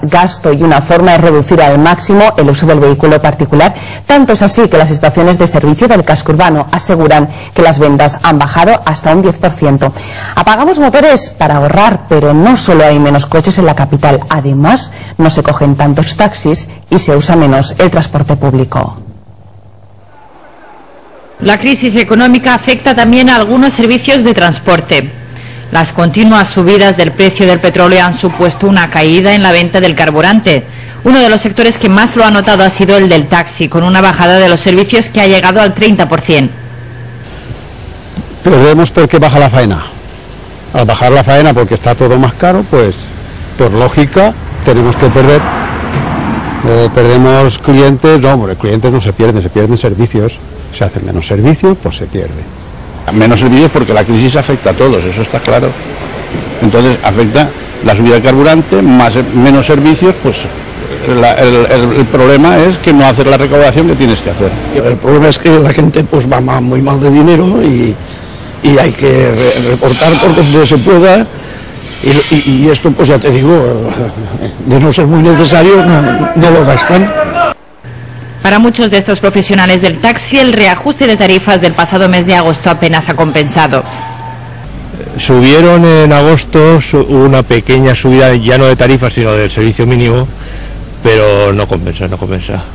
Gasto y una forma de reducir al máximo el uso del vehículo particular. Tanto es así que las estaciones de servicio del casco urbano aseguran que las ventas han bajado hasta un 10%. Apagamos motores para ahorrar, pero no solo hay menos coches en la capital, además no se cogen tantos taxis y se usa menos el transporte público. La crisis económica afecta también a algunos servicios de transporte. Las continuas subidas del precio del petróleo han supuesto una caída en la venta del carburante. Uno de los sectores que más lo ha notado ha sido el del taxi, con una bajada de los servicios que ha llegado al 30%. Perdemos porque baja la faena. Al bajar la faena porque está todo más caro, pues por lógica tenemos que perder. Perdemos clientes, no, hombre, clientes no se pierden servicios. Se hacen menos servicios, pues se pierde. Menos servicios porque la crisis afecta a todos, eso está claro. Entonces afecta la subida del carburante, menos servicios, pues el problema es que no hacer la recaudación que tienes que hacer. El problema es que la gente pues va muy mal de dinero y hay que recortar por donde se pueda y esto pues ya te digo, de no ser muy necesario no lo gastan. Para muchos de estos profesionales del taxi, el reajuste de tarifas del pasado mes de agosto apenas ha compensado. Subieron en agosto una pequeña subida, ya no de tarifas, sino del servicio mínimo, pero no compensa.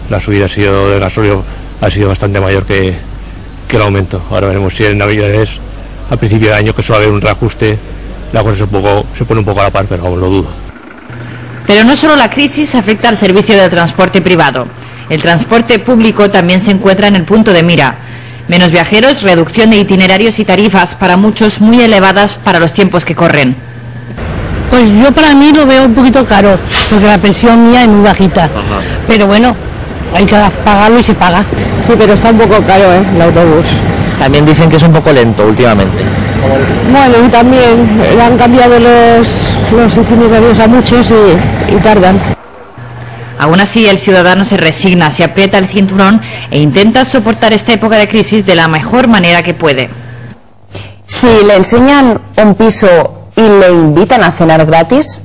La subida ha sido del gasóleo ha sido bastante mayor que el aumento. Ahora veremos si en Navidades, a principio de año, que suele haber un reajuste, la cosa se pone un poco a la par, pero aún lo dudo. Pero no solo la crisis afecta al servicio de transporte privado. El transporte público también se encuentra en el punto de mira. Menos viajeros, reducción de itinerarios y tarifas, para muchos muy elevadas para los tiempos que corren. Pues yo para mí lo veo un poquito caro, porque la pensión mía es muy bajita. Ajá. Pero bueno, hay que pagarlo y se paga. Sí, pero está un poco caro, el autobús. También dicen que es un poco lento últimamente. Bueno, y también le han cambiado los itinerarios a muchos y tardan. Aún así, el ciudadano se resigna, se aprieta el cinturón e intenta soportar esta época de crisis de la mejor manera que puede. Si le enseñan un piso y le invitan a cenar gratis,